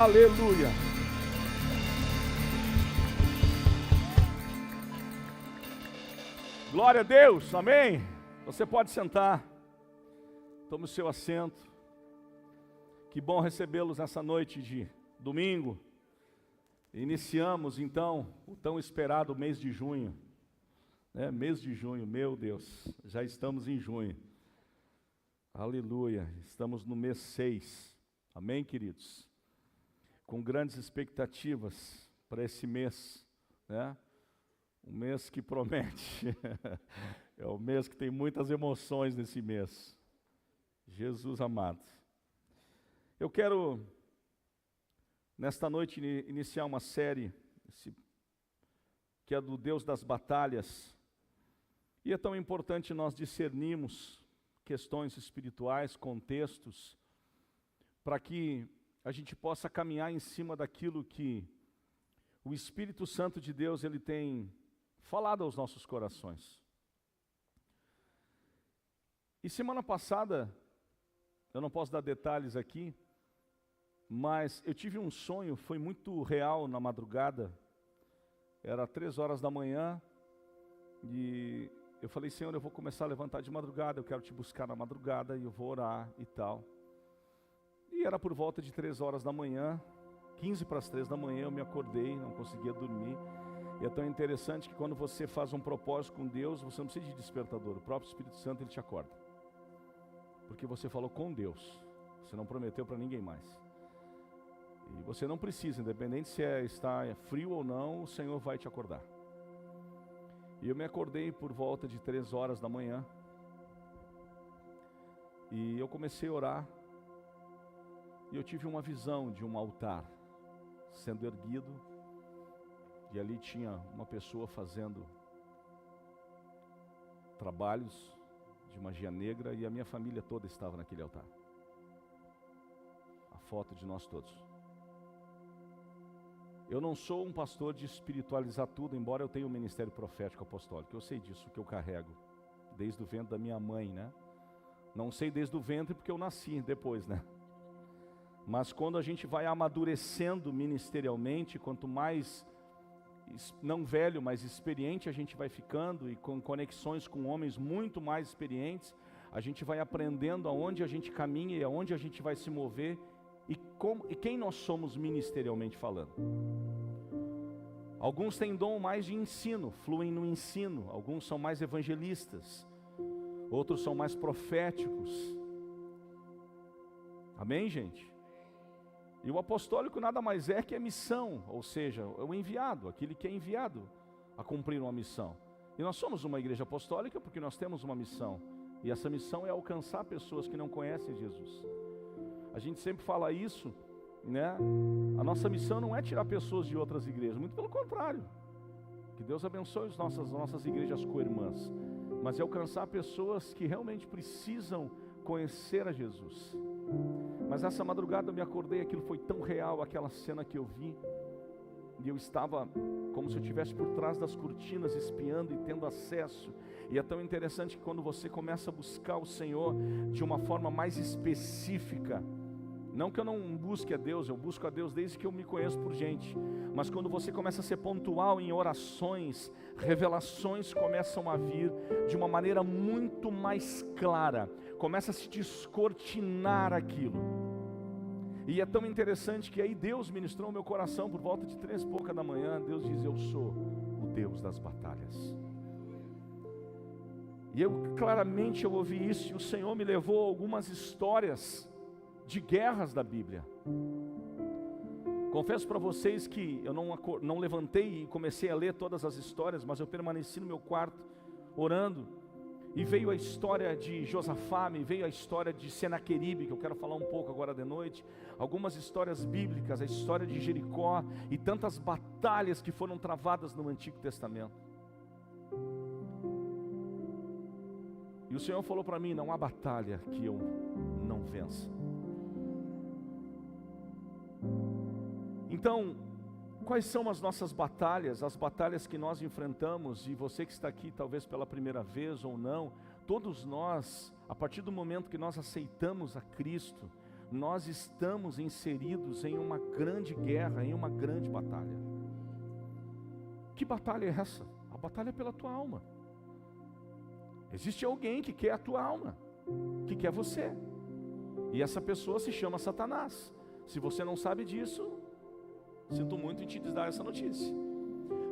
Aleluia. Glória a Deus, amém? Você pode sentar. Tome o seu assento. Que bom recebê-los nessa noite de domingo. Iniciamos então o tão esperado mês de junho. Mês de junho, meu Deus, já estamos em junho. Aleluia, estamos no mês 6. Amém, queridos? Com grandes expectativas para esse mês, né? Um mês que promete. É um mês que tem muitas emoções nesse mês. Jesus amado. Eu quero, nesta noite, iniciar uma série que é do Deus das batalhas. E é tão importante nós discernirmos questões espirituais, contextos, para que a gente possa caminhar em cima daquilo que o Espírito Santo de Deus ele tem falado aos nossos corações. E semana passada, eu não posso dar detalhes aqui, mas eu tive um sonho, foi muito real na madrugada, era 3 horas da manhã, e eu falei, Senhor, eu vou começar a levantar de madrugada, eu quero te buscar na madrugada, e eu vou orar e tal. E era por volta de 3 horas da manhã, 15 para as 3 da manhã, eu me acordei, não conseguia dormir. E é tão interessante que quando você faz um propósito com Deus, você não precisa de despertador, o próprio Espírito Santo ele te acorda. Porque você falou com Deus, você não prometeu para ninguém mais. E você não precisa, independente se está frio ou não, o Senhor vai te acordar. E eu me acordei por volta de 3 horas da manhã. E eu comecei a orar. E eu tive uma visão de um altar sendo erguido. E ali tinha uma pessoa fazendo trabalhos de magia negra. E a minha família toda estava naquele altar. A foto de nós todos. Eu não sou um pastor de espiritualizar tudo, embora eu tenha um ministério profético apostólico. Eu sei disso que eu carrego, desde o ventre da minha mãe, né? Não sei desde o ventre porque eu nasci depois, né? Mas quando a gente vai amadurecendo ministerialmente, quanto mais, não velho, mas experiente a gente vai ficando, e com conexões com homens muito mais experientes, a gente vai aprendendo aonde a gente caminha e aonde a gente vai se mover, e quem nós somos ministerialmente falando. Alguns têm dom mais de ensino, fluem no ensino. Alguns são mais evangelistas, outros são mais proféticos. Amém, gente? E o apostólico nada mais é que a missão, ou seja, é o enviado, aquele que é enviado a cumprir uma missão. E nós somos uma igreja apostólica porque nós temos uma missão, e essa missão é alcançar pessoas que não conhecem Jesus. A gente sempre fala isso, né? A nossa missão não é tirar pessoas de outras igrejas, muito pelo contrário. Que Deus abençoe as nossas igrejas co-irmãs, mas é alcançar pessoas que realmente precisam conhecer a Jesus. Mas essa madrugada eu me acordei, aquilo foi tão real, aquela cena que eu vi, e eu estava como se eu estivesse por trás das cortinas, espiando e tendo acesso. E é tão interessante que quando você começa a buscar o Senhor de uma forma mais específica, não que eu não busque a Deus, eu busco a Deus desde que eu me conheço por gente, mas quando você começa a ser pontual em orações, revelações começam a vir de uma maneira muito mais clara, começa a se descortinar aquilo. E é tão interessante que aí Deus ministrou o meu coração por volta de 3 e pouca da manhã. Deus diz, eu sou o Deus das batalhas. E claramente eu ouvi isso, e o Senhor me levou a algumas histórias de guerras da Bíblia. Confesso para vocês que eu não levantei e comecei a ler todas as histórias, mas eu permaneci no meu quarto orando, e veio a história de Josafá, me veio a história de Senaqueribe, que eu quero falar um pouco agora de noite, algumas histórias bíblicas, a história de Jericó e tantas batalhas que foram travadas no Antigo Testamento. E o Senhor falou para mim, não há batalha que eu não vença. Então, quais são as nossas batalhas, as batalhas que nós enfrentamos? E você que está aqui talvez pela primeira vez ou não, todos nós, a partir do momento que nós aceitamos a Cristo, nós estamos inseridos em uma grande guerra, em uma grande batalha. Que batalha é essa? A batalha é pela tua alma. Existe alguém que quer a tua alma, que quer você, e essa pessoa se chama Satanás. Se você não sabe disso, sinto muito em te dar essa notícia.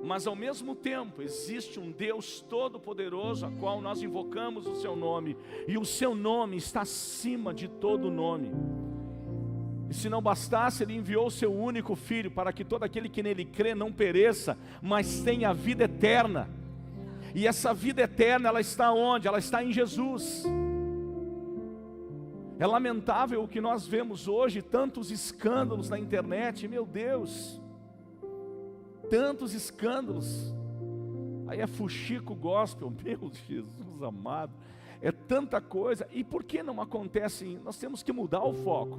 Mas ao mesmo tempo existe um Deus todo-poderoso, a qual nós invocamos o seu nome, e o seu nome está acima de todo nome. E se não bastasse, Ele enviou o seu único Filho, para que todo aquele que nele crê não pereça, mas tenha a vida eterna. E essa vida eterna, ela está onde? Ela está em Jesus. É lamentável o que nós vemos hoje, tantos escândalos na internet, meu Deus, tantos escândalos. Aí é fuxico gospel, meu Jesus amado, é tanta coisa. E por que não acontece? Nós temos que mudar o foco.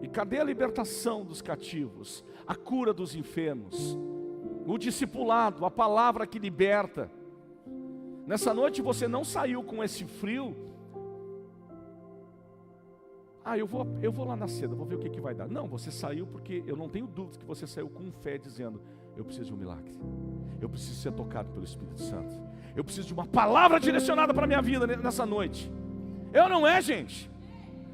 E cadê a libertação dos cativos, a cura dos enfermos, o discipulado, a palavra que liberta? Nessa noite você não saiu com esse frio. Eu vou lá na seda, vou ver o que vai dar. Não, você saiu porque eu não tenho dúvidas que você saiu com fé, dizendo: eu preciso de um milagre, eu preciso ser tocado pelo Espírito Santo, eu preciso de uma palavra direcionada para a minha vida nessa noite. Não é, gente?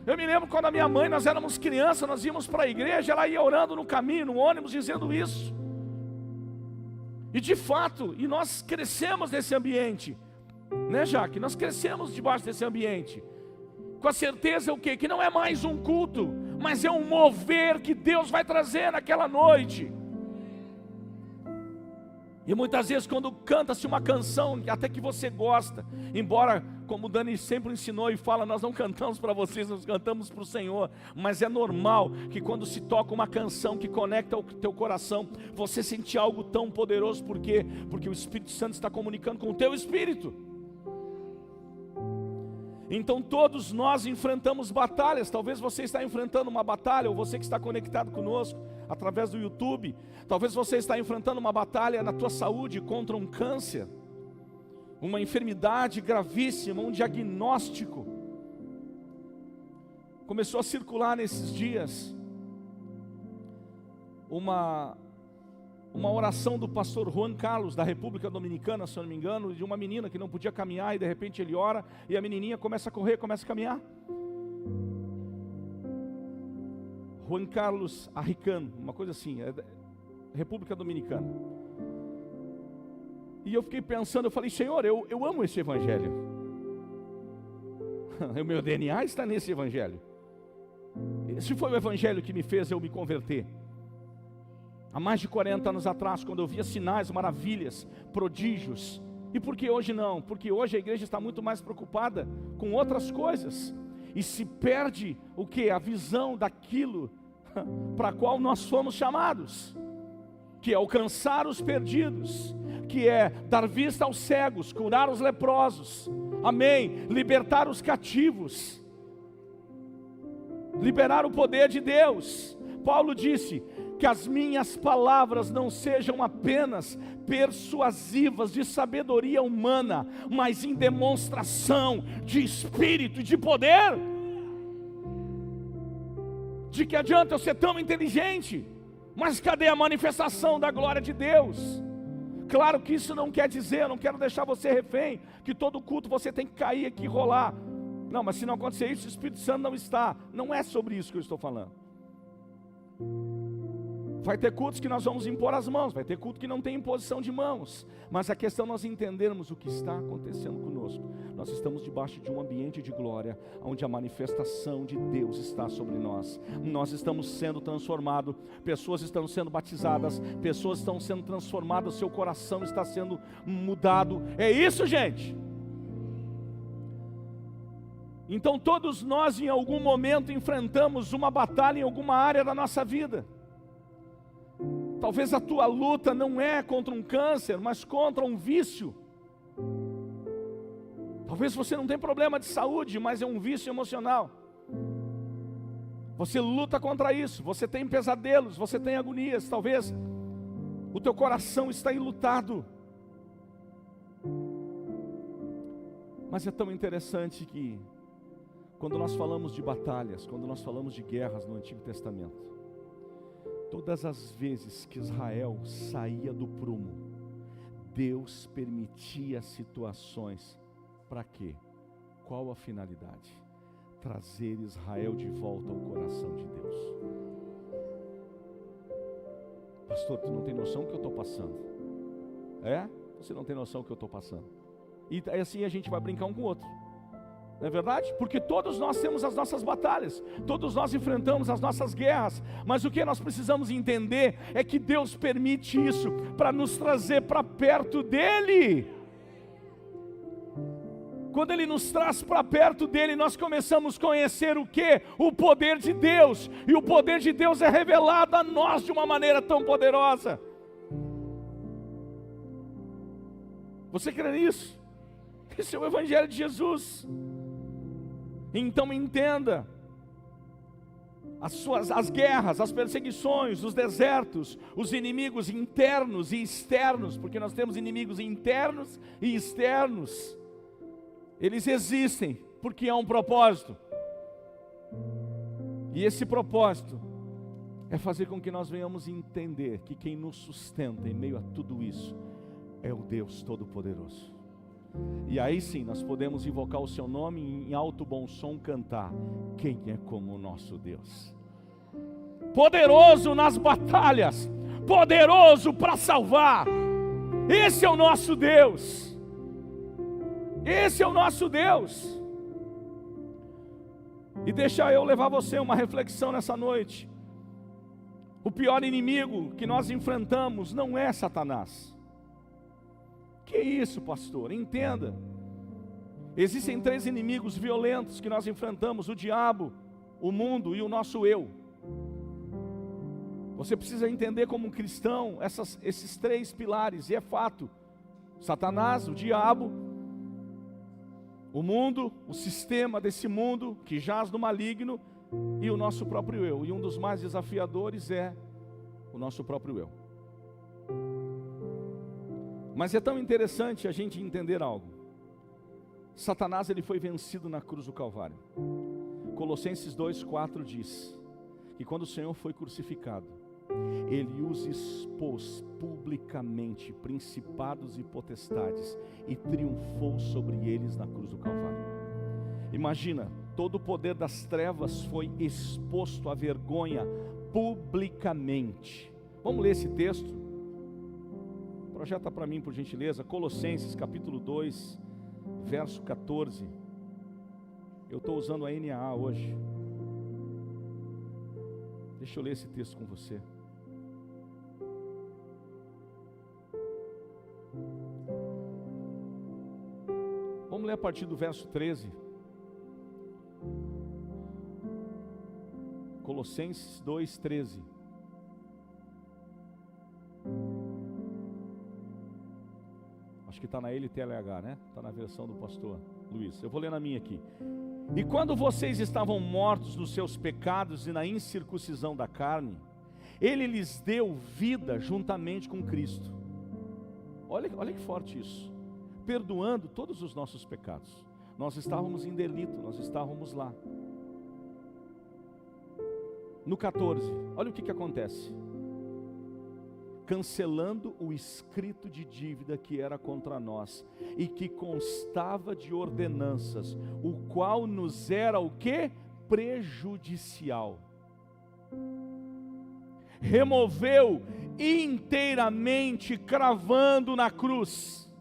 Eu me lembro quando a minha mãe, nós éramos crianças, nós íamos para a igreja, ela ia orando no caminho, no ônibus, dizendo isso. E de fato, e nós crescemos nesse ambiente, né, Jaque? Nós crescemos debaixo desse ambiente. Com a certeza o quê? Que não é mais um culto, mas é um mover que Deus vai trazer naquela noite. E muitas vezes quando canta-se uma canção, até que você gosta, embora, como o Dani sempre ensinou e fala, nós não cantamos para vocês, nós cantamos para o Senhor. Mas é normal que quando se toca uma canção que conecta o teu coração, você sente algo tão poderoso. Por quê? Porque o Espírito Santo está comunicando com o teu espírito. Então todos nós enfrentamos batalhas. Talvez você está enfrentando uma batalha, ou você que está conectado conosco através do YouTube, talvez você está enfrentando uma batalha na tua saúde contra um câncer, uma enfermidade gravíssima, um diagnóstico. Começou a circular nesses dias uma oração do pastor Juan Carlos, da República Dominicana, se eu não me engano, de uma menina que não podia caminhar, e de repente ele ora, e a menininha começa a correr, começa a caminhar. Juan Carlos Arrican, uma coisa assim, República Dominicana. E eu fiquei pensando, eu falei: Senhor, eu amo esse evangelho. O meu DNA está nesse evangelho. Esse foi o evangelho que me fez eu me converter. Há mais de 40 anos atrás, quando eu via sinais, maravilhas, prodígios. E por que hoje não? Porque hoje a igreja está muito mais preocupada com outras coisas. E se perde o que? A visão daquilo para qual nós fomos chamados. Que é alcançar os perdidos. Que é dar vista aos cegos, curar os leprosos. Amém? Libertar os cativos. Liberar o poder de Deus. Paulo disse: que as minhas palavras não sejam apenas persuasivas de sabedoria humana, mas em demonstração de espírito e de poder. De que adianta eu ser tão inteligente, mas cadê a manifestação da glória de Deus? Claro que isso não quer dizer, eu não quero deixar você refém, que todo culto você tem que cair aqui e rolar. Não, mas se não acontecer isso, o Espírito Santo não está. Não é sobre isso que eu estou falando. Vai ter cultos que nós vamos impor as mãos, vai ter culto que não tem imposição de mãos, mas a questão é nós entendermos o que está acontecendo conosco. Nós estamos debaixo de um ambiente de glória, onde a manifestação de Deus está sobre nós. Nós estamos sendo transformados, pessoas estão sendo batizadas, pessoas estão sendo transformadas, seu coração está sendo mudado. É isso, gente. Então todos nós em algum momento enfrentamos uma batalha em alguma área da nossa vida. Talvez a tua luta não é contra um câncer, mas contra um vício. Talvez você não tenha problema de saúde, mas é um vício emocional. Você luta contra isso, você tem pesadelos, você tem agonias. Talvez o teu coração está enlutado. Mas é tão interessante que Quando nós falamos de batalhas, quando nós falamos de guerras no Antigo Testamento, todas as vezes que Israel saía do prumo, Deus permitia situações. Para quê? Qual a finalidade? Trazer Israel de volta ao coração de Deus. Pastor, tu não tem noção do que eu estou passando. É? Você não tem noção do que eu estou passando. E assim a gente vai brincar um com o outro. Não é verdade? Porque todos nós temos as nossas batalhas, todos nós enfrentamos as nossas guerras, mas o que nós precisamos entender é que Deus permite isso para nos trazer para perto dEle. Quando Ele nos traz para perto dEle, nós começamos a conhecer o quê? O poder de Deus, e o poder de Deus é revelado a nós de uma maneira tão poderosa. Você crê nisso? Esse é o Evangelho de Jesus. Então entenda, as guerras, as perseguições, os desertos, os inimigos internos e externos, porque nós temos inimigos internos e externos, eles existem porque há um propósito, e esse propósito é fazer com que nós venhamos entender que quem nos sustenta em meio a tudo isso é o Deus Todo-Poderoso. E aí sim nós podemos invocar o seu nome e em alto bom som cantar: quem é como o nosso Deus? Poderoso nas batalhas, poderoso para salvar. Esse é o nosso Deus. Esse é o nosso Deus. E deixa eu levar você uma reflexão nessa noite. O pior inimigo que nós enfrentamos não é Satanás. Que isso, pastor? Entenda. Existem 3 inimigos violentos que nós enfrentamos: o diabo, o mundo e o nosso eu. Você precisa entender como um cristão esses 3 pilares, e é fato: Satanás, o diabo, o mundo, o sistema desse mundo que jaz no maligno, e o nosso próprio eu. E um dos mais desafiadores é o nosso próprio eu. Mas é tão interessante a gente entender algo. Satanás, ele foi vencido na cruz do Calvário. Colossenses 2:4 diz que quando o Senhor foi crucificado, Ele os expôs publicamente, principados e potestades, e triunfou sobre eles na cruz do Calvário. Imagina, todo o poder das trevas foi exposto à vergonha publicamente. Vamos ler esse texto? Projeta para mim, por gentileza, Colossenses capítulo 2, verso 14. Eu estou usando a NAA hoje. Deixa eu ler esse texto com você. Vamos ler a partir do verso 13. Colossenses 2, 13. Acho que está na LTLH, né? Está na versão do pastor Luiz. Eu vou ler na minha aqui. E quando vocês estavam mortos nos seus pecados e na incircuncisão da carne, Ele lhes deu vida juntamente com Cristo. Olha que forte isso. Perdoando todos os nossos pecados. Nós estávamos em delito, nós estávamos lá. No 14, olha o que acontece. Cancelando o escrito de dívida que era contra nós e que constava de ordenanças, o qual nos era o quê? Prejudicial. Removeu inteiramente, cravando na cruz.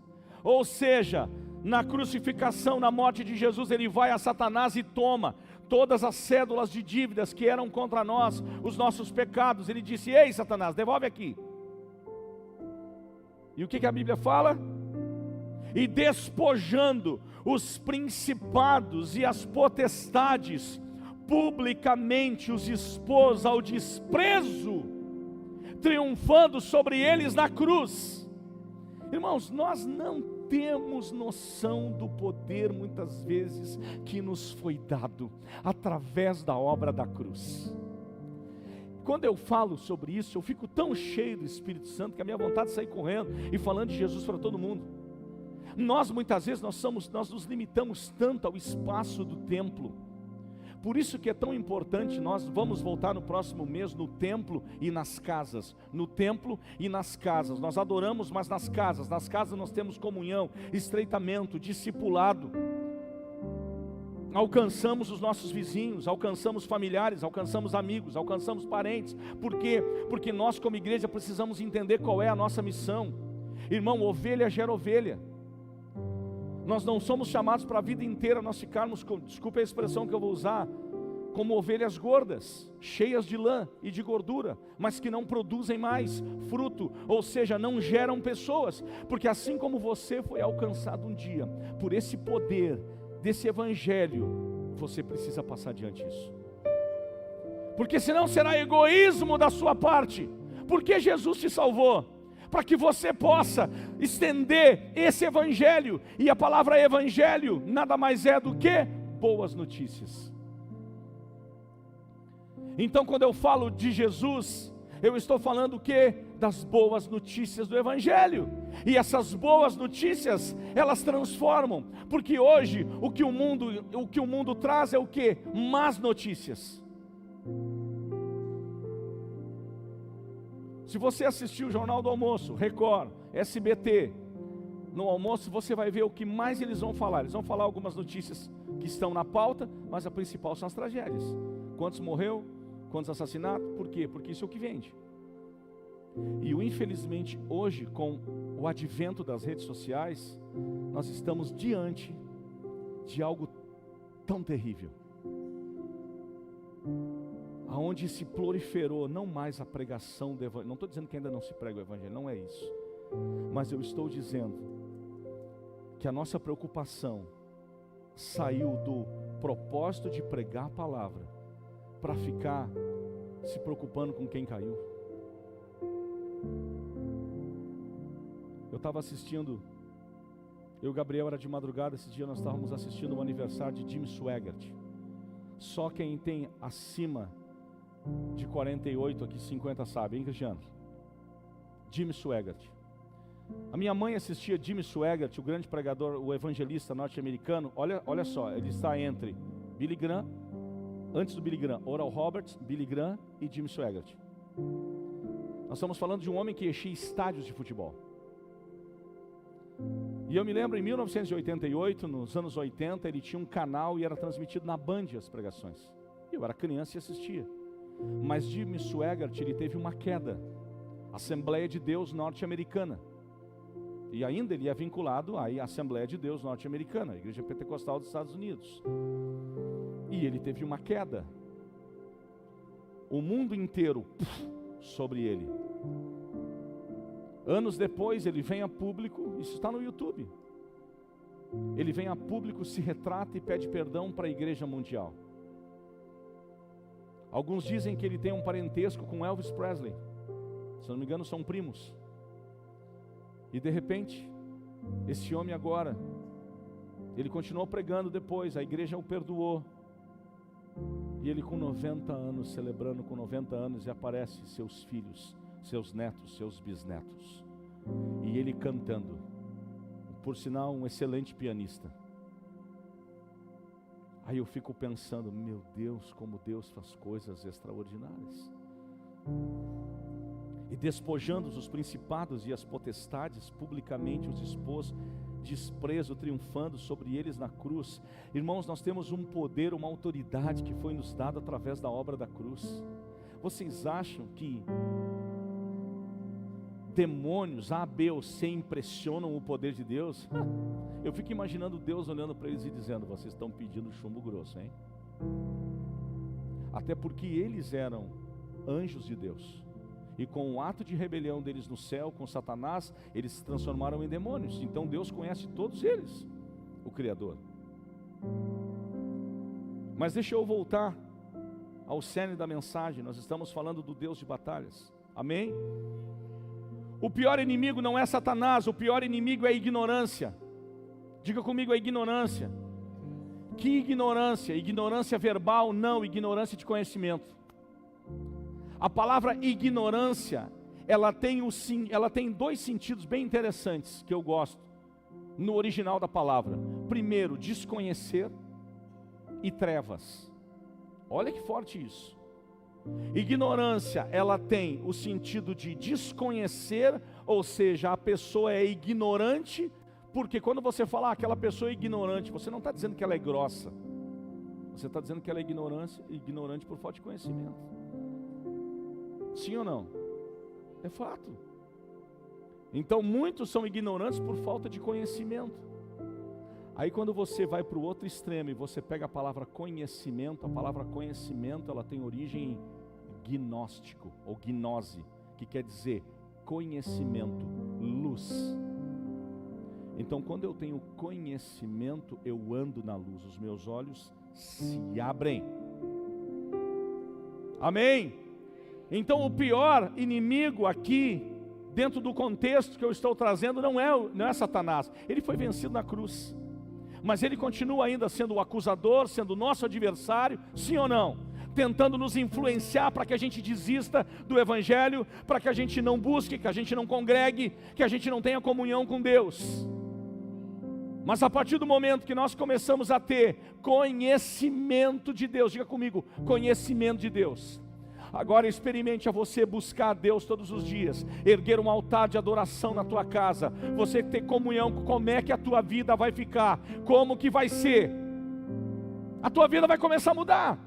Ou seja, na crucificação, na morte de Jesus, Ele vai a Satanás e toma todas as cédulas de dívidas que eram contra nós, os nossos pecados. Ele disse: ei, Satanás, devolve aqui. E o que a Bíblia fala? E despojando os principados e as potestades, publicamente os expôs ao desprezo, triunfando sobre eles na cruz. Irmãos, nós não temos noção do poder muitas vezes que nos foi dado através da obra da cruz. Quando eu falo sobre isso, eu fico tão cheio do Espírito Santo que a minha vontade é sair correndo e falando de Jesus para todo mundo. Nós muitas vezes nós nos limitamos tanto ao espaço do templo. Por isso que é tão importante, nós vamos voltar no próximo mês no templo e nas casas. No templo e nas casas. Nós adoramos, mas nas casas. Nas casas nós temos comunhão, estreitamento, discipulado. Alcançamos os nossos vizinhos, alcançamos familiares, alcançamos amigos, alcançamos parentes. Por quê? Porque nós como igreja precisamos entender qual é a nossa missão. Irmão, ovelha gera ovelha. Nós não somos chamados para a vida inteira nós ficarmos, desculpe a expressão que eu vou usar, como ovelhas gordas, cheias de lã e de gordura, mas que não produzem mais fruto, ou seja, não geram pessoas, porque assim como você foi alcançado um dia, por esse poder, desse evangelho, você precisa passar adiante disso, porque senão será egoísmo da sua parte. Porque Jesus te salvou, para que você possa estender esse evangelho, e a palavra evangelho nada mais é do que boas notícias. Então quando eu falo de Jesus, eu estou falando o quê? Das boas notícias do evangelho. E essas boas notícias, elas transformam, porque hoje o que o mundo traz é o quê? Más notícias. Se você assistiu o Jornal do Almoço, Record, SBT, no almoço você vai ver o que mais eles vão falar. Eles vão falar algumas notícias que estão na pauta, mas a principal são as tragédias. Quantos morreu? Quantos assassinatos? Por quê? Porque isso é o que vende. E infelizmente hoje, com o advento das redes sociais, nós estamos diante de algo tão terrível, aonde se proliferou não mais a pregação do evangelho. Não estou dizendo que ainda não se prega o evangelho, não é isso, mas eu estou dizendo que a nossa preocupação saiu do propósito de pregar a palavra para ficar se preocupando com quem caiu. Eu estava assistindo, eu e o Gabriel era de madrugada, esse dia nós estávamos assistindo o aniversário de Jim Swaggart. Só quem tem acima de 48 aqui, 50 sabe, hein, Cristiano? Jim Swaggart. A minha mãe assistia Jim Swaggart, o grande pregador, o evangelista norte-americano. Olha só, ele está entre Billy Graham, antes do Billy Graham, Oral Roberts, Billy Graham e Jim Swaggart. Nós estamos falando de um homem que enchia estádios de futebol. E eu me lembro, em 1988, nos anos 80, ele tinha um canal e era transmitido na Band as pregações. Eu era criança e assistia. Mas Jim Swaggart, ele teve uma queda. Assembleia de Deus norte-americana. E ainda ele é vinculado à Assembleia de Deus norte-americana, a Igreja Pentecostal dos Estados Unidos. E ele teve uma queda. O mundo inteiro sobre ele. Anos depois ele vem a público, isso está no YouTube. Ele vem a público, se retrata e pede perdão para a igreja mundial. Alguns dizem que ele tem um parentesco com Elvis Presley. Se não me engano são primos. E de repente, esse homem agora, ele continuou pregando depois, a igreja o perdoou. E ele com 90 anos, celebrando com 90 anos, e aparece seus filhos, seus netos, seus bisnetos. E ele cantando. Por sinal, um excelente pianista. Aí eu fico pensando, meu Deus, como Deus faz coisas extraordinárias. E despojando os principados e as potestades, publicamente os expôs, desprezo, triunfando sobre eles na cruz. Irmãos, nós temos um poder, uma autoridade que foi nos dada através da obra da cruz. Vocês acham que demônios A, B ou C impressionam o poder de Deus? Eu fico imaginando Deus olhando para eles e dizendo, vocês estão pedindo chumbo grosso, hein? Até porque eles eram anjos de Deus. E com o ato de rebelião deles no céu, com Satanás, eles se transformaram em demônios. Então Deus conhece todos eles, o Criador. Mas deixa eu voltar ao cerne da mensagem. Nós estamos falando do Deus de batalhas. Amém? O pior inimigo não é Satanás, o pior inimigo é a ignorância. Diga comigo, a ignorância. Que ignorância? Ignorância verbal? Não, ignorância de conhecimento. A palavra ignorância, ela tem dois sentidos bem interessantes que eu gosto no original da palavra. Primeiro, desconhecer, e trevas. Olha que forte isso. Ignorância, ela tem o sentido de desconhecer, ou seja, a pessoa é ignorante, porque quando você fala aquela pessoa é ignorante, você não está dizendo que ela é grossa, você está dizendo que ela é ignorante por falta de conhecimento. Sim ou não? É fato. Então muitos são ignorantes por falta de conhecimento. Aí quando você vai para o outro extremo e você pega a palavra conhecimento, a palavra conhecimento ela tem origem em gnóstico ou gnose, que quer dizer conhecimento, luz. Então quando eu tenho conhecimento, eu ando na luz, os meus olhos se abrem. Amém? Então o pior inimigo aqui, dentro do contexto que eu estou trazendo, não é Satanás. Ele foi vencido na cruz. Mas ele continua ainda sendo o acusador, sendo o nosso adversário, sim ou não? Tentando nos influenciar para que a gente desista do Evangelho, para que a gente não busque, que a gente não congregue, que a gente não tenha comunhão com Deus. Mas a partir do momento que nós começamos a ter conhecimento de Deus, diga comigo, conhecimento de Deus. Agora experimente a você buscar a Deus todos os dias, erguer um altar de adoração na tua casa, você ter comunhão, como é que a tua vida vai ficar, como que vai ser, a tua vida vai começar a mudar,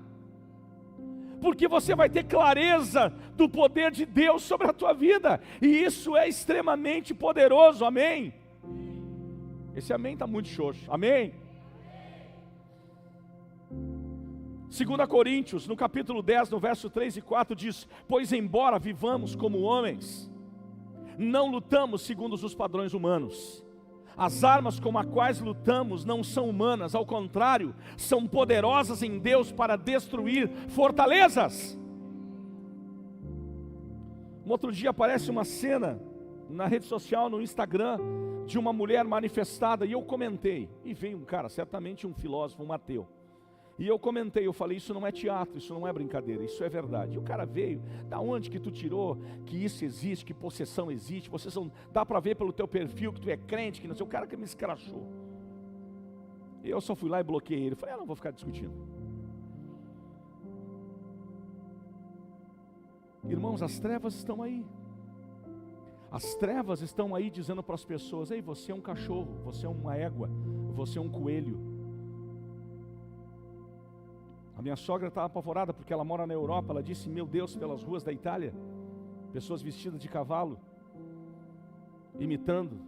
porque você vai ter clareza do poder de Deus sobre a tua vida, e isso é extremamente poderoso, amém? Esse amém está muito xoxo, amém? 2 Coríntios, no capítulo 10, no verso 3 e 4 diz: pois embora vivamos como homens, não lutamos segundo os padrões humanos. As armas com as quais lutamos não são humanas, ao contrário, são poderosas em Deus para destruir fortalezas. Um outro dia aparece uma cena na rede social, no Instagram, de uma mulher manifestada, e eu comentei, e veio um cara, certamente um filósofo, um ateu. E eu comentei, eu falei, isso não é teatro, isso não é brincadeira, isso é verdade. E o cara veio, da onde que tu tirou que isso existe, que possessão existe, dá para ver pelo teu perfil que tu é crente, que não sei, o cara que me escrachou. E eu só fui lá e bloqueei ele, falei, não vou ficar discutindo. Irmãos, as trevas estão aí. As trevas estão aí dizendo para as pessoas, ei, você é um cachorro, você é uma égua, você é um coelho. A minha sogra estava apavorada porque ela mora na Europa. Ela disse, meu Deus, pelas ruas da Itália, pessoas vestidas de cavalo, imitando.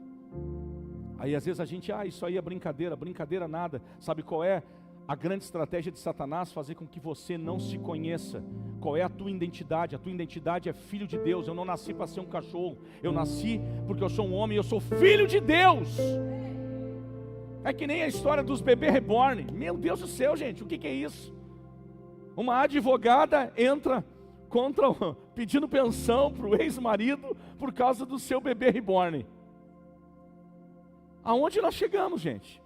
Aí às vezes a gente, isso aí é brincadeira, brincadeira nada. Sabe qual é a grande estratégia de Satanás? Fazer com que você não se conheça. Qual é a tua identidade? A tua identidade é filho de Deus. Eu não nasci para ser um cachorro, eu nasci porque eu sou um homem, eu sou filho de Deus. É que nem a história dos bebês reborn. Meu Deus do céu, gente, o que é isso? Uma advogada entra pedindo pensão para o ex-marido por causa do seu bebê reborn. Aonde nós chegamos, gente?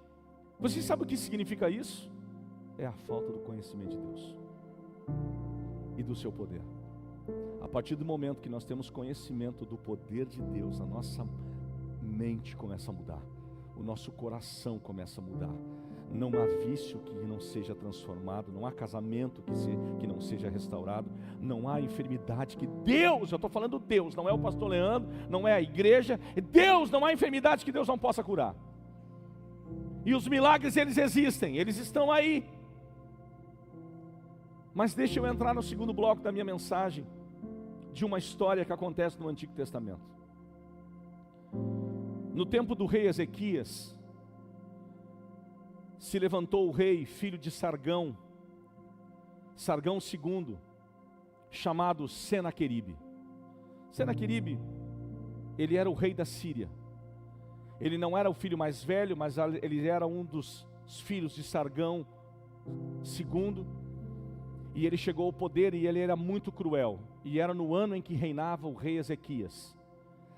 Vocês sabem o que significa isso? É a falta do conhecimento de Deus e do seu poder. A partir do momento que nós temos conhecimento do poder de Deus, a nossa mente começa a mudar, o nosso coração começa a mudar. Não há vício que não seja transformado, não há casamento que não seja restaurado, não há enfermidade que Deus, eu estou falando Deus, não é o pastor Leandro, não é a igreja, Deus, não há enfermidade que Deus não possa curar. E os milagres, eles existem, eles estão aí. Mas deixa eu entrar no segundo bloco da minha mensagem, de uma história que acontece no Antigo Testamento. No tempo do rei Ezequias, se levantou o rei, filho de Sargão II, chamado Senaqueribe. Senaqueribe, ele era o rei da Síria. Ele não era o filho mais velho, mas ele era um dos filhos de Sargão II. E ele chegou ao poder e ele era muito cruel. E era no ano em que reinava o rei Ezequias.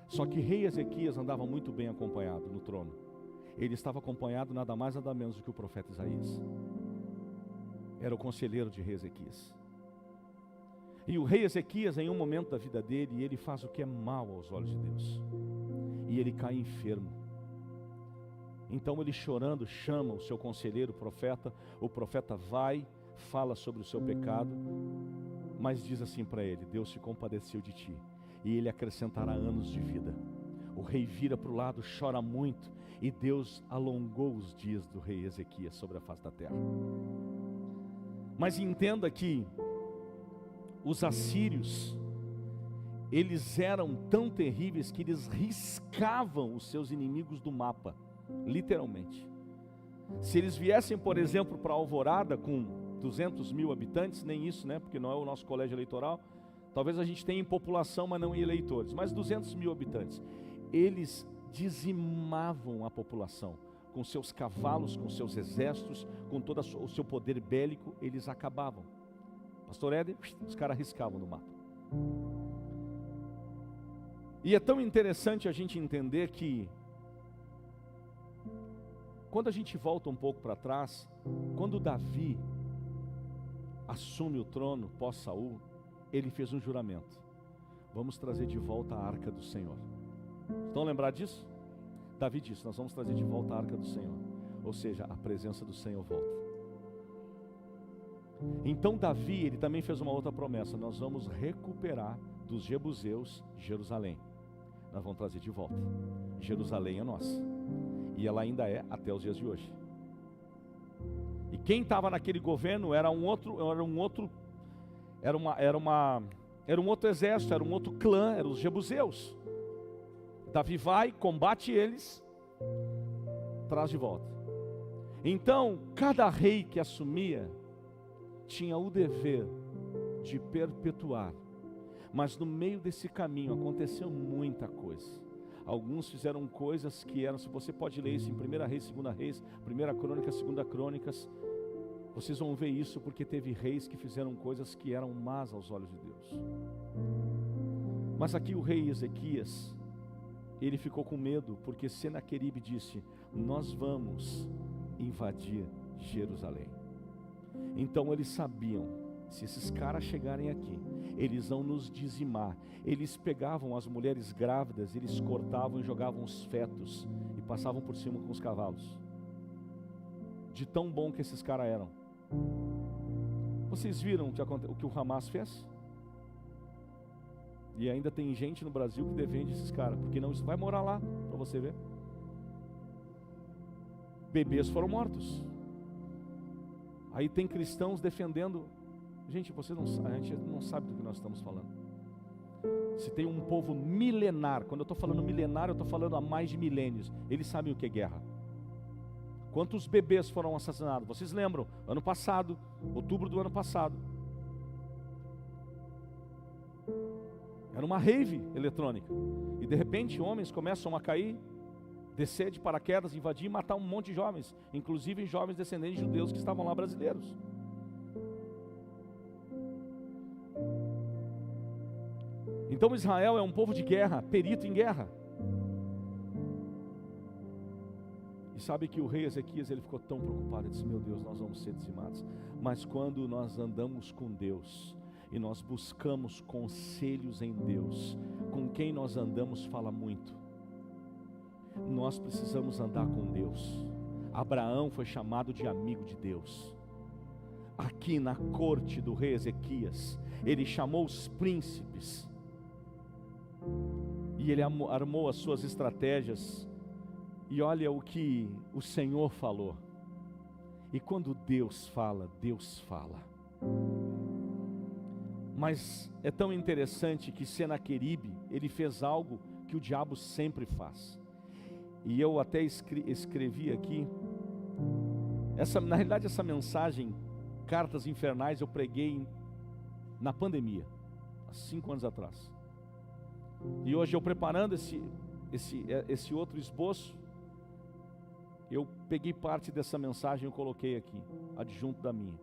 Só que o rei Ezequias andava muito bem acompanhado no trono. Ele estava acompanhado nada mais nada menos do que o profeta Isaías. Era o conselheiro de rei Ezequias. E o rei Ezequias, em um momento da vida dele, ele faz o que é mal aos olhos de Deus. E ele cai enfermo. Então ele chorando chama o seu conselheiro, o profeta vai, fala sobre o seu pecado, mas diz assim para ele: Deus se compadeceu de ti e ele acrescentará anos de vida. O rei vira para o lado, chora muito, e Deus alongou os dias do rei Ezequias sobre a face da terra. Mas entenda que os assírios, eles eram tão terríveis que eles riscavam os seus inimigos do mapa, literalmente. Se eles viessem, por exemplo, para Alvorada com 200 mil habitantes, nem isso, né? Porque não é o nosso colégio eleitoral. Talvez a gente tenha em população, mas não em eleitores. Mas 200 mil habitantes. Eles dizimavam a população. Com seus cavalos, com seus exércitos, com todo o seu poder bélico, eles acabavam. Pastor Éder, os caras riscavam no mapa. E é tão interessante a gente entender que, quando a gente volta um pouco para trás, quando Davi assume o trono pós-Saul, ele fez um juramento: vamos trazer de volta a arca do Senhor. Estão lembrados disso? Davi disse: nós vamos trazer de volta a arca do Senhor. Ou seja, a presença do Senhor volta. Então Davi, ele também fez uma outra promessa: nós vamos recuperar dos jebuseus Jerusalém. Nós vamos trazer de volta. Jerusalém é nossa. E ela ainda é até os dias de hoje. E quem estava naquele governo era um outro exército, era um outro clã, eram os jebuseus. Davi vai, combate eles, traz de volta. Então, cada rei que assumia tinha o dever de perpetuar. Mas no meio desse caminho aconteceu muita coisa. Alguns fizeram coisas que eram, se você pode ler isso em 1 Reis, 2 Reis, 1 Crônicas, 2 Crônicas, vocês vão ver isso, porque teve reis que fizeram coisas que eram más aos olhos de Deus. Mas aqui o rei Ezequias, ele ficou com medo, porque Senaqueribe disse: nós vamos invadir Jerusalém. Então eles sabiam: se esses caras chegarem aqui, eles vão nos dizimar. Eles pegavam as mulheres grávidas, eles cortavam e jogavam os fetos e passavam por cima com os cavalos. De tão bom que esses caras eram. Vocês viram o que o Hamas fez? E ainda tem gente no Brasil que defende esses caras, porque não, isso vai morar lá, para você ver. Bebês foram mortos. Aí tem cristãos defendendo. Gente, a gente não sabe do que nós estamos falando. Se tem um povo milenar, quando eu estou falando milenar, eu estou falando há mais de milênios, eles sabem o que é guerra. Quantos bebês foram assassinados? Vocês lembram? Ano passado, outubro do ano passado. Era uma rave eletrônica. E de repente homens começam a cair, descer de paraquedas, invadir e matar um monte de jovens, inclusive jovens descendentes de judeus que estavam lá, brasileiros. Então Israel é um povo de guerra, perito em guerra. E sabe que o rei Ezequias, ele ficou tão preocupado, ele disse: meu Deus, nós vamos ser dizimados. Mas quando nós andamos com Deus, e nós buscamos conselhos em Deus, com quem nós andamos fala muito. Nós precisamos andar com Deus. Abraão foi chamado de amigo de Deus. Aqui na corte do rei Ezequias, ele chamou os príncipes, e ele armou as suas estratégias. E olha o que o Senhor falou. E quando Deus fala, Deus fala. Mas é tão interessante que Senaqueribe, ele fez algo que o diabo sempre faz. E eu até escrevi aqui, na realidade essa mensagem, Cartas Infernais, eu preguei na pandemia, há 5 anos atrás. E hoje eu preparando esse outro esboço, eu peguei parte dessa mensagem e coloquei aqui, adjunto da minha.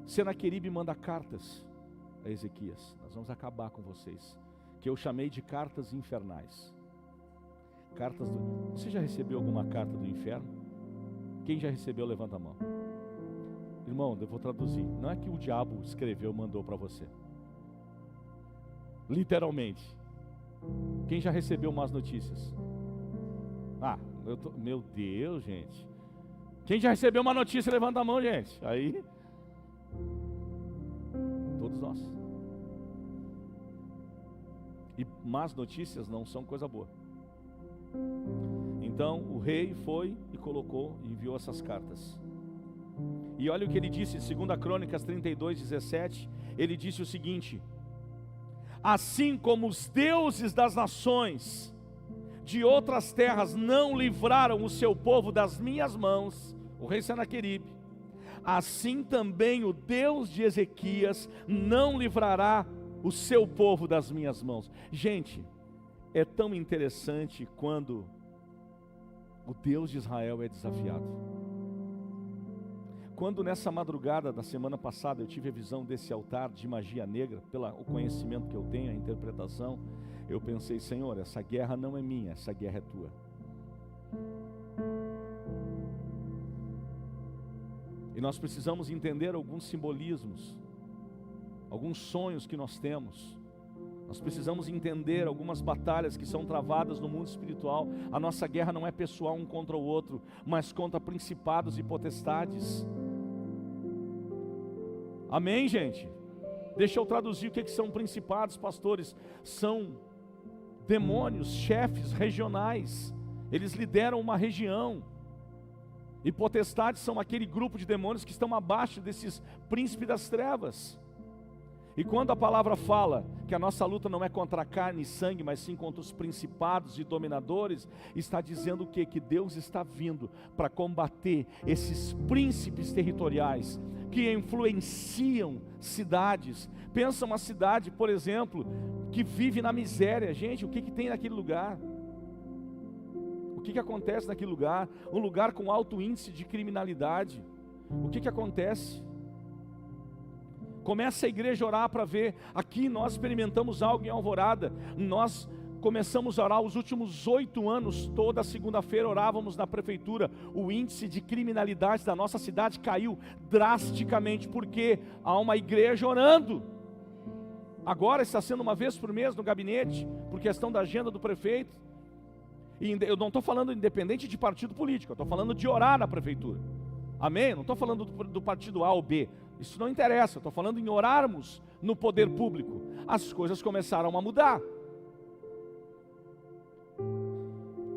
Senaqueribe manda cartas a Ezequias: nós vamos acabar com vocês, que eu chamei de cartas infernais. Você já recebeu alguma carta do inferno? Quem já recebeu, levanta a mão. Irmão, eu vou traduzir. Não é que o diabo escreveu, mandou para você. Literalmente. Quem já recebeu más notícias? Meu Deus, gente. Quem já recebeu uma notícia, levanta a mão, gente. Aí, todos nós. E más notícias não são coisa boa. Então o rei foi e colocou e enviou essas cartas. E olha o que ele disse em 2 Crônicas 32:17. Ele disse o seguinte: assim como os deuses das nações de outras terras não livraram o seu povo das minhas mãos, o rei Senaqueribe, assim também o Deus de Ezequias não livrará o seu povo das minhas mãos. Gente, é tão interessante quando o Deus de Israel é desafiado. Quando nessa madrugada da semana passada eu tive a visão desse altar de magia negra, pelo conhecimento que eu tenho, a interpretação, eu pensei: Senhor, essa guerra não é minha, essa guerra é tua. E nós precisamos entender alguns simbolismos, alguns sonhos que nós temos. Nós precisamos entender algumas batalhas que são travadas no mundo espiritual. A nossa guerra não é pessoal um contra o outro, mas contra principados e potestades. Amém, gente? Deixa eu traduzir o que são principados, pastores. São demônios, chefes regionais. Eles lideram uma região. E potestades são aquele grupo de demônios que estão abaixo desses príncipes das trevas. E quando a palavra fala que a nossa luta não é contra carne e sangue, mas sim contra os principados e dominadores, está dizendo o quê? Que Deus está vindo para combater esses príncipes territoriais que influenciam cidades. Pensa uma cidade, por exemplo, que vive na miséria. Gente, o que tem naquele lugar? O que acontece naquele lugar? Um lugar com alto índice de criminalidade. O que acontece? Começa a igreja a orar para ver. Aqui nós experimentamos algo em Alvorada. Nós começamos a orar os últimos 8 anos, toda segunda-feira orávamos na prefeitura. O índice de criminalidade da nossa cidade caiu drasticamente, porque há uma igreja orando. Agora está sendo uma vez por mês no gabinete, por questão da agenda do prefeito. E eu não estou falando independente de partido político, eu estou falando de orar na prefeitura. Amém? Não estou falando do partido A ou B. Isso não interessa, eu estou falando em orarmos no poder público. As coisas começaram a mudar.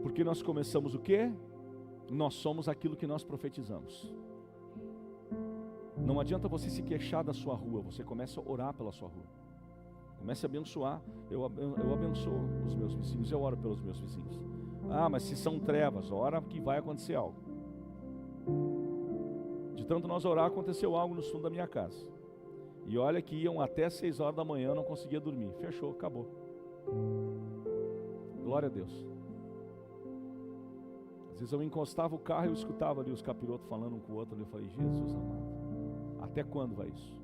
Porque nós começamos o quê? Nós somos aquilo que nós profetizamos. Não adianta você se queixar da sua rua, você começa a orar pela sua rua. Comece a abençoar. Eu abençoo os meus vizinhos, eu oro pelos meus vizinhos. Ah, mas se são trevas, ora que vai acontecer algo. De tanto nós orar, aconteceu algo no fundo da minha casa. E olha que iam até 6 horas da manhã, eu não conseguia dormir. Fechou, acabou. Glória a Deus. Às vezes eu encostava o carro e eu escutava ali os capirotos falando um com o outro. Eu falei: Jesus amado, até quando vai isso?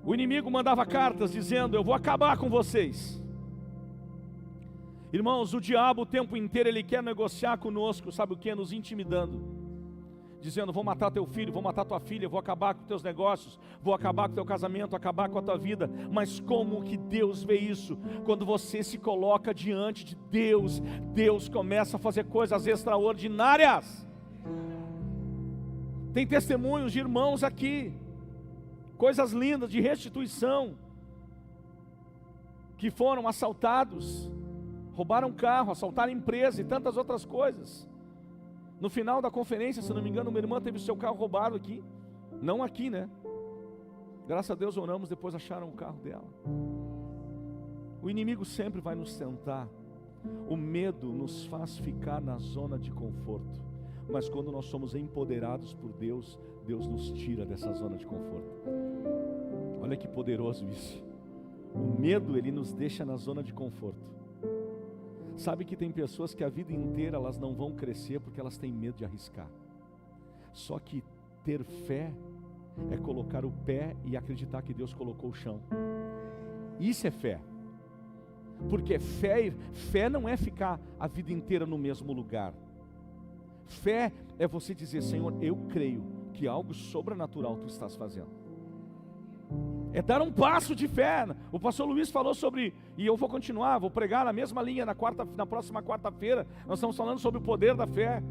O inimigo mandava cartas dizendo: eu vou acabar com vocês. Irmãos, o diabo o tempo inteiro ele quer negociar conosco, sabe o que? Nos intimidando, dizendo: vou matar teu filho, vou matar tua filha, vou acabar com teus negócios, vou acabar com teu casamento, acabar com a tua vida. Mas como que Deus vê isso? Quando você se coloca diante de Deus, Deus começa a fazer coisas extraordinárias. Tem testemunhos de irmãos aqui, coisas lindas de restituição, que foram assaltados, roubaram carro, assaltaram empresa e tantas outras coisas. No final da conferência, se não me engano, uma irmã teve o seu carro roubado aqui. Não aqui, né? Graças a Deus oramos, depois acharam o carro dela. O inimigo sempre vai nos tentar. O medo nos faz ficar na zona de conforto. Mas quando nós somos empoderados por Deus, Deus nos tira dessa zona de conforto. Olha que poderoso isso. O medo, ele nos deixa na zona de conforto. Sabe que tem pessoas que a vida inteira elas não vão crescer porque elas têm medo de arriscar. Só que ter fé é colocar o pé e acreditar que Deus colocou o chão. Isso é fé. Porque fé não é ficar a vida inteira no mesmo lugar. Fé é você dizer: Senhor, eu creio que algo sobrenatural tu estás fazendo. É dar um passo de fé. O pastor Luiz falou sobre, e eu vou continuar, vou pregar na mesma linha na próxima quarta-feira. Nós estamos falando sobre o poder da fé.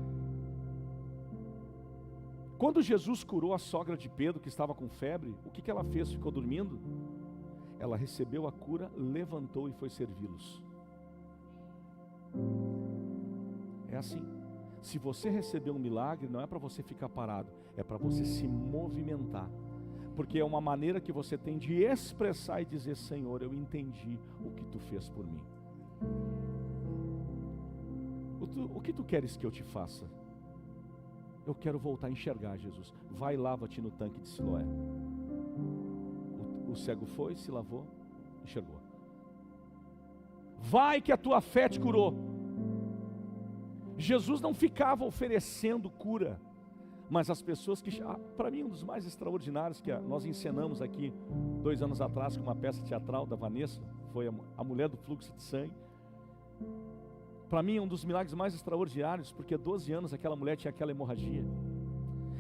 Quando Jesus curou a sogra de Pedro, que estava com febre, o que ela fez? Ficou dormindo? Ela recebeu a cura, levantou e foi servi-los. É assim. Se você receber um milagre, não é para você ficar parado, é para você se movimentar. Porque é uma maneira que você tem de expressar e dizer: Senhor, eu entendi o que tu fez por mim. O que tu queres que eu te faça? Eu quero voltar a enxergar, Jesus. Vai, lava-te no tanque de Siloé. O cego foi, se lavou, enxergou. Vai que a tua fé te curou. Jesus não ficava oferecendo cura, mas as pessoas que... Para mim, um dos mais extraordinários que nós encenamos aqui 2 anos atrás com uma peça teatral da Vanessa, foi a mulher do fluxo de sangue. Para mim, um dos milagres mais extraordinários, porque 12 anos aquela mulher tinha aquela hemorragia.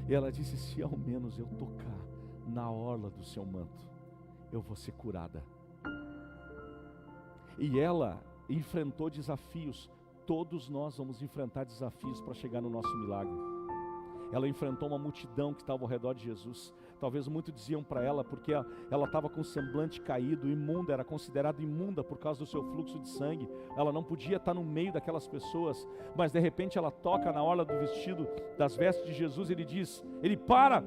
E ela disse: se ao menos eu tocar na orla do seu manto, eu vou ser curada. E ela enfrentou desafios. Todos nós vamos enfrentar desafios para chegar no nosso milagre. Ela enfrentou uma multidão que estava ao redor de Jesus. Talvez muitos diziam para ela, porque ela estava com o semblante caído, imunda, era considerada imunda por causa do seu fluxo de sangue. Ela não podia estar no meio daquelas pessoas, mas de repente ela toca na orla do vestido, das vestes de Jesus. Ele para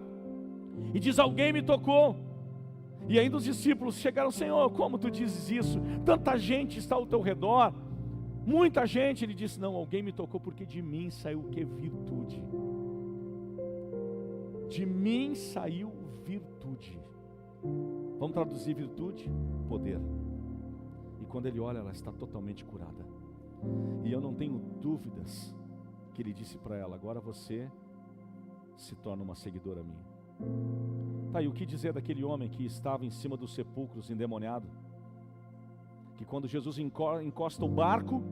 e diz: alguém me tocou. E ainda os discípulos chegaram: Senhor, como tu dizes isso? Tanta gente está ao teu redor, muita gente. Ele disse: não, alguém me tocou, porque de mim saiu o que? Virtude. De mim saiu virtude. Vamos traduzir virtude? Poder. E quando ele olha, ela está totalmente curada. E eu não tenho dúvidas que ele disse para ela: agora você se torna uma seguidora minha. Tá, e o que dizer daquele homem que estava em cima dos sepulcros endemoniado? Que quando Jesus encosta o barco,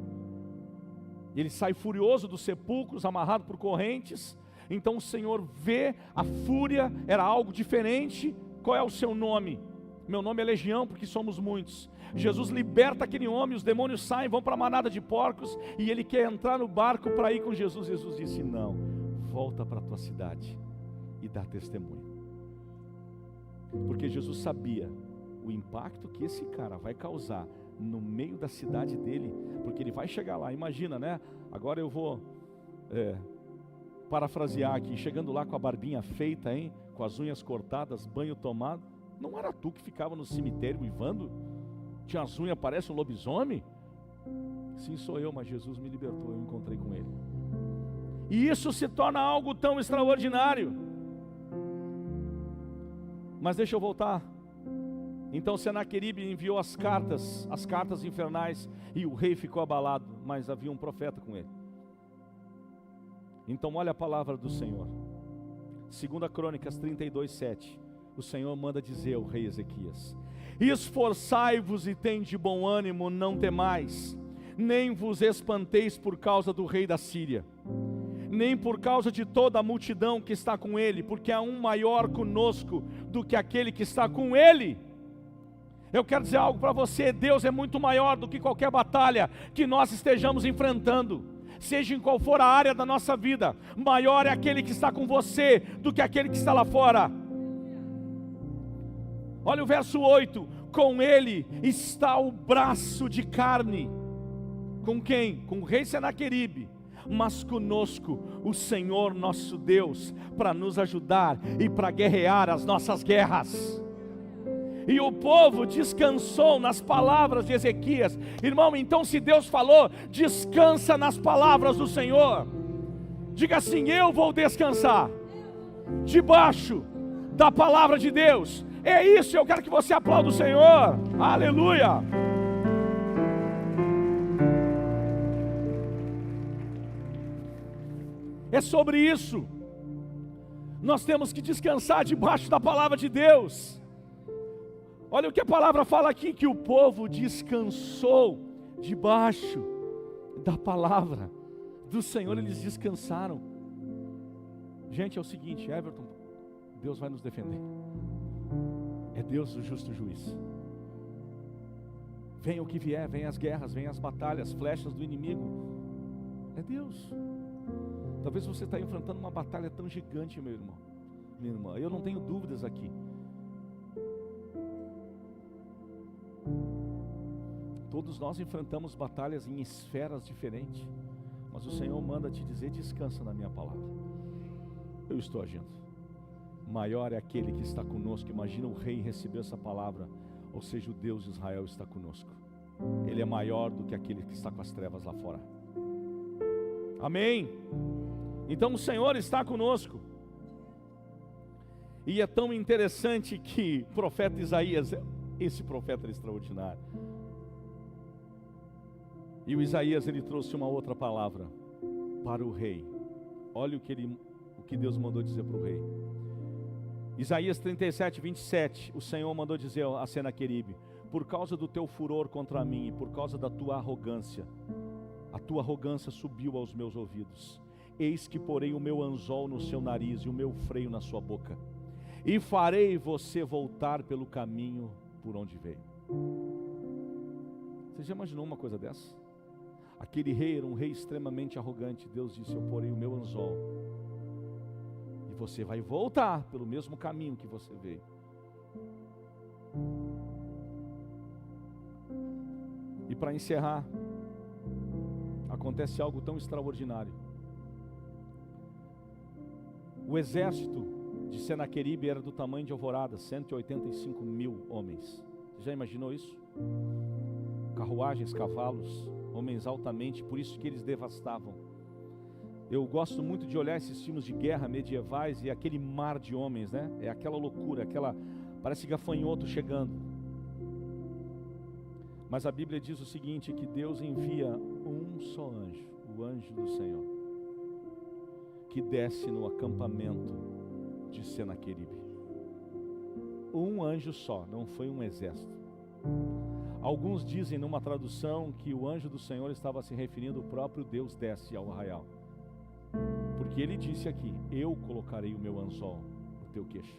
ele sai furioso dos sepulcros, amarrado por correntes. Então o Senhor vê a fúria, era algo diferente. Qual é o seu nome? Meu nome é Legião, porque somos muitos. Jesus liberta aquele homem, os demônios saem, vão para a manada de porcos, e ele quer entrar no barco para ir com Jesus. Jesus disse: não, volta para a tua cidade e dá testemunho. Porque Jesus sabia o impacto que esse cara vai causar no meio da cidade dele, porque ele vai chegar lá. Imagina, né? Agora eu vou parafrasear aqui, chegando lá com a barbinha feita, hein? Com as unhas cortadas, banho tomado. Não era tu que ficava no cemitério uivando? Tinha as unhas, parece um lobisomem? Sim, sou eu, mas Jesus me libertou, eu encontrei com ele. E isso se torna algo tão extraordinário. Mas deixa eu voltar. Então Senaqueribe enviou as cartas infernais, e o rei ficou abalado, mas havia um profeta com ele. Então olha a palavra do Senhor. 2 Crônicas 32:7. O Senhor manda dizer ao rei Ezequias: esforçai-vos e tende bom ânimo, não temais, nem vos espanteis por causa do rei da Síria, nem por causa de toda a multidão que está com ele, porque há um maior conosco do que aquele que está com ele. Eu quero dizer algo para você: Deus é muito maior do que qualquer batalha que nós estejamos enfrentando, seja em qual for a área da nossa vida. Maior é aquele que está com você do que aquele que está lá fora. Olha o verso 8: com ele está o braço de carne. Com quem? Com o rei Senaqueribe. Mas conosco o Senhor nosso Deus, para nos ajudar e para guerrear as nossas guerras. E o povo descansou nas palavras de Ezequias. Irmão, então se Deus falou, descansa nas palavras do Senhor. Diga assim: eu vou descansar debaixo da palavra de Deus. É isso, eu quero que você aplaude o Senhor. Aleluia. É sobre isso. Nós temos que descansar debaixo da palavra de Deus. Olha o que a palavra fala aqui, que o povo descansou debaixo da palavra do Senhor. Eles descansaram. Gente, é o seguinte, Everton, Deus vai nos defender. É Deus o justo juiz. Venha o que vier, venha as guerras, venha as batalhas, flechas do inimigo. É Deus. Talvez você está enfrentando uma batalha tão gigante, meu irmão. minha irmã, eu não tenho dúvidas aqui. Todos nós enfrentamos batalhas em esferas diferentes, mas o Senhor manda te dizer: descansa na minha palavra. Eu estou agindo. Maior é aquele que está conosco. Imagina o rei receber essa palavra, ou seja, o Deus de Israel está conosco. Ele é maior do que aquele que está com as trevas lá fora. Amém? Então o Senhor está conosco. E é tão interessante que o profeta Isaías, esse profeta era extraordinário. E o Isaías, ele trouxe uma outra palavra para o rei. Olha o que Deus mandou dizer para o rei. Isaías 37, 27, o Senhor mandou dizer a Senaqueribe: por causa do teu furor contra mim e por causa da tua arrogância, a tua arrogância subiu aos meus ouvidos. Eis que porei o meu anzol no seu nariz e o meu freio na sua boca, e farei você voltar pelo caminho por onde veio. Você já imaginou uma coisa dessa? Aquele rei era um rei extremamente arrogante. Deus disse: eu porei o meu anzol e você vai voltar pelo mesmo caminho que você veio. E para encerrar, acontece algo tão extraordinário. O exército de Senaqueribe era do tamanho de Alvorada, 185 mil homens. Você já imaginou isso? Carruagens, cavalos, homens altamente, por isso que eles devastavam. Eu gosto muito de olhar esses filmes de guerra medievais e aquele mar de homens, né? É aquela loucura, parece gafanhoto chegando. Mas a Bíblia diz o seguinte, que Deus envia um só anjo, o anjo do Senhor, que desce no acampamento de Senaqueribe. Um anjo só, não foi um exército. Alguns dizem numa tradução que o anjo do Senhor estava se referindo ao próprio Deus desce ao arraial. Porque ele disse aqui: eu colocarei o meu anzol no teu queixo.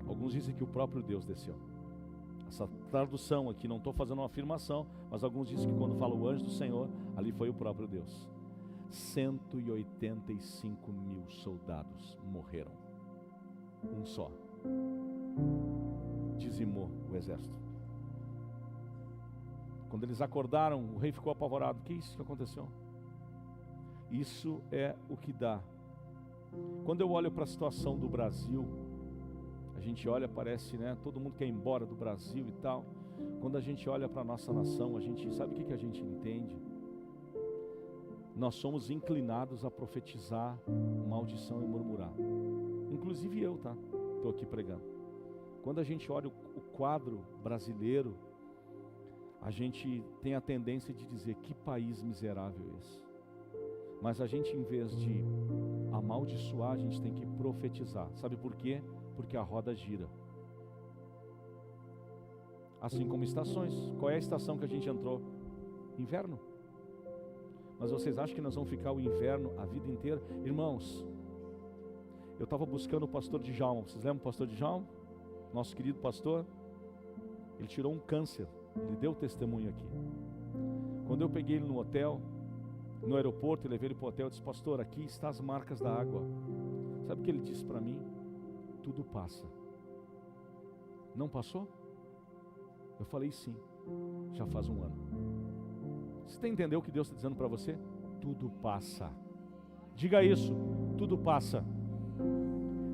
Alguns dizem que o próprio Deus desceu. Essa tradução aqui, não estou fazendo uma afirmação, mas alguns dizem que quando fala o anjo do Senhor, ali foi o próprio Deus. 185 mil soldados morreram. Um só. Dizimou o exército. Quando eles acordaram, o rei ficou apavorado. O que é isso que aconteceu? Isso é o que dá. Quando eu olho para a situação do Brasil, a gente olha, parece, né, todo mundo quer ir embora do Brasil e tal. Quando a gente olha para a nossa nação, a gente sabe o que a gente entende? Nós somos inclinados a profetizar maldição e murmurar. Inclusive eu, tá? Estou aqui pregando. Quando a gente olha o quadro brasileiro, a gente tem a tendência de dizer: que país miserável esse. Mas a gente, em vez de amaldiçoar, a gente tem que profetizar. Sabe por quê? Porque a roda gira. Assim como estações. Qual é a estação que a gente entrou? Inverno. Mas vocês acham que nós vamos ficar o inverno a vida inteira? Irmãos, eu estava buscando o pastor Djalma. Vocês lembram do pastor Djalma? Nosso querido pastor. Ele tirou um câncer. Ele deu testemunho aqui. Quando eu peguei ele no hotel, no aeroporto, eu levei ele para o hotel e disse: pastor, aqui estão as marcas da água. Sabe o que ele disse para mim? Tudo passa. Não passou? Eu falei: sim, já faz um ano. Você entendeu o que Deus está dizendo para você? Tudo passa. Diga isso, tudo passa.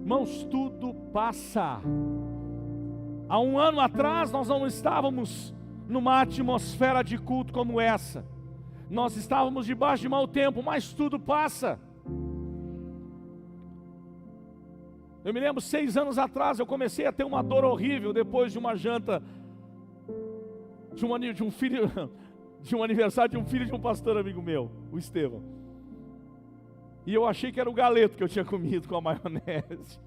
Irmãos, tudo passa. Há um ano atrás nós não estávamos numa atmosfera de culto como essa. Nós estávamos debaixo de mau tempo, mas tudo passa. Eu me lembro, 6 anos atrás, eu comecei a ter uma dor horrível depois de uma janta de um filho, de um aniversário de um filho de um pastor amigo meu, o Estevão. E eu achei que era o galeto que eu tinha comido com a maionese.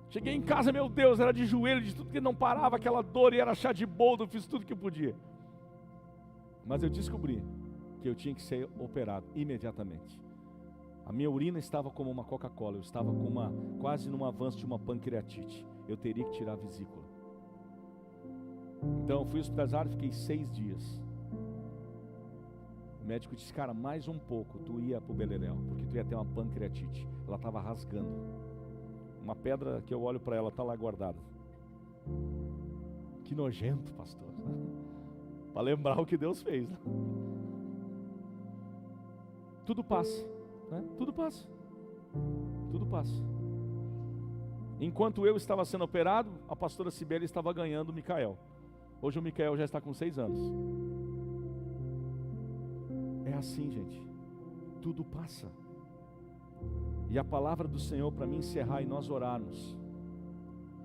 Cheguei em casa, meu Deus, era de joelho, de tudo que não parava, aquela dor, e era chá de boldo, eu fiz tudo que podia. Mas eu descobri que eu tinha que ser operado imediatamente. A minha urina estava como uma Coca-Cola, eu estava com quase num avanço de uma pancreatite. Eu teria que tirar a vesícula. Então eu fui hospitalizado, fiquei 6 dias. O médico disse: cara, mais um pouco, tu ia pro beleléu, porque tu ia ter uma pancreatite. ela estava rasgando. Uma pedra que eu olho para ela, está lá guardada. Que nojento, pastor. Para lembrar o que Deus fez. Tudo passa, né? Tudo passa. Tudo passa. Enquanto eu estava sendo operado, a pastora Cibele estava ganhando o Micael. Hoje o Micael já está com 6 anos. É assim, gente. Tudo passa. E a palavra do Senhor para me encerrar e nós orarmos: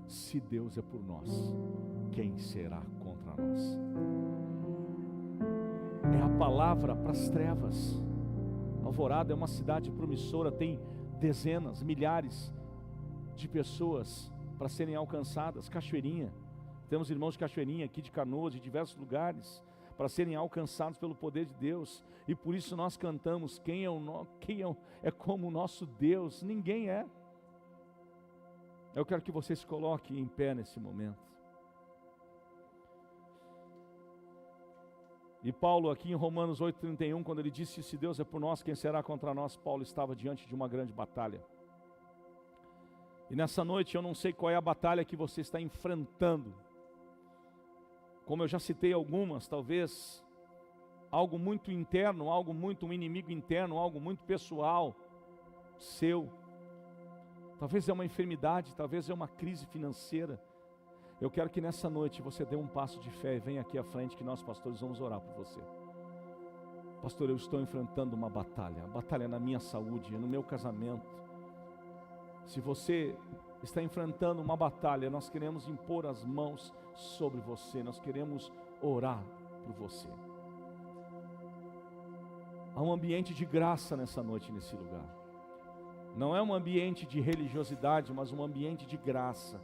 se Deus é por nós, quem será contra nós? É a palavra para as trevas. Alvorada é uma cidade promissora, tem dezenas, milhares de pessoas para serem alcançadas. Cachoeirinha, temos irmãos de Cachoeirinha aqui, de Canoas, de diversos lugares, para serem alcançados pelo poder de Deus. E por isso nós cantamos: quem é como o nosso Deus? Ninguém é. Eu quero que você se coloque em pé nesse momento. E Paulo aqui em Romanos 8,31, quando ele disse: se Deus é por nós, quem será contra nós? Paulo estava diante de uma grande batalha. E nessa noite eu não sei qual é a batalha que você está enfrentando. Como eu já citei algumas, talvez algo muito interno, um inimigo interno, algo muito pessoal seu. Talvez é uma enfermidade, talvez é uma crise financeira. Eu quero que nessa noite você dê um passo de fé e venha aqui à frente, que nós pastores vamos orar por você. Pastor, eu estou enfrentando uma batalha na minha saúde, no meu casamento. Se você está enfrentando uma batalha, nós queremos impor as mãos sobre você, nós queremos orar por você. Há um ambiente de graça nessa noite, nesse lugar. Não é um ambiente de religiosidade, mas um ambiente de graça.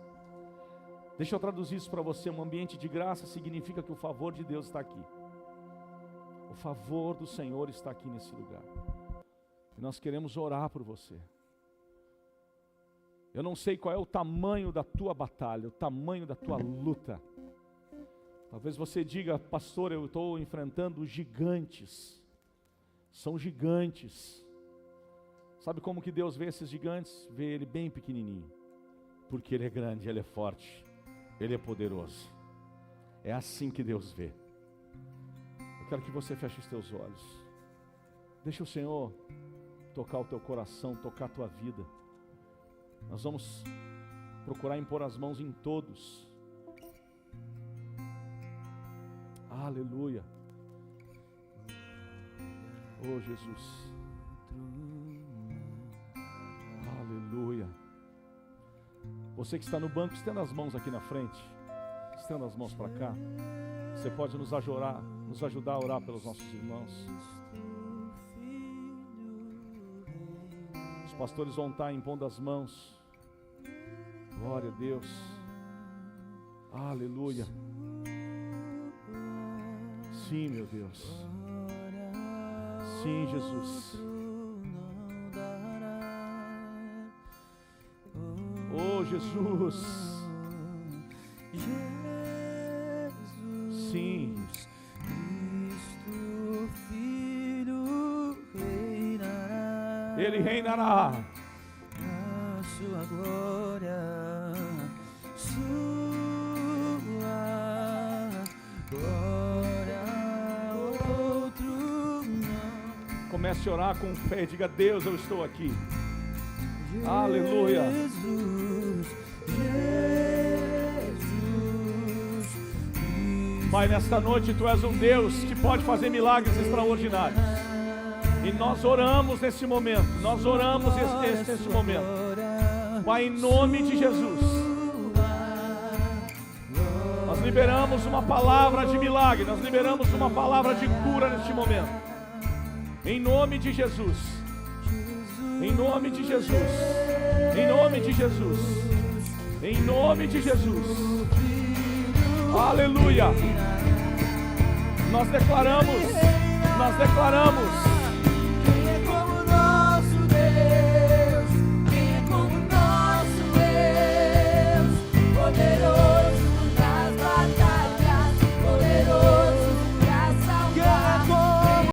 Deixa eu traduzir isso para você. Um ambiente de graça significa que o favor de Deus está aqui. O favor do Senhor está aqui nesse lugar. E nós queremos orar por você. Eu não sei qual é o tamanho da tua batalha, o tamanho da tua luta. Talvez você diga: pastor, eu estou enfrentando gigantes. São gigantes. Sabe como que Deus vê esses gigantes? Vê ele bem pequenininho. Porque ele é grande, ele é forte, ele é poderoso. É assim que Deus vê. Eu quero que você feche os teus olhos. Deixa o Senhor tocar o teu coração, tocar a tua vida. Nós vamos procurar impor as mãos em todos. Aleluia. Oh Jesus. Aleluia. Você que está no banco, estenda as mãos aqui na frente. Estenda as mãos para cá. Você pode nos ajudar a orar pelos nossos irmãos. Os pastores vão estar impondo as mãos. Glória a Deus. Aleluia. Sim, meu Deus. Sim, Jesus. Oh, Jesus. Sim. Ele reinará. A sua glória, sua glória, outro não. Comece a orar com fé, diga: Deus, eu estou aqui. Aleluia. Pai, nesta noite Tu és um Deus que pode fazer milagres extraordinários. E nós oramos nesse momento, nós oramos nesse momento. Pai, em nome de Jesus, nós liberamos uma palavra de milagre, nós liberamos uma palavra de cura neste momento. Em nome de Jesus, em nome de Jesus, em nome de Jesus, em nome de Jesus. Aleluia. Nós declaramos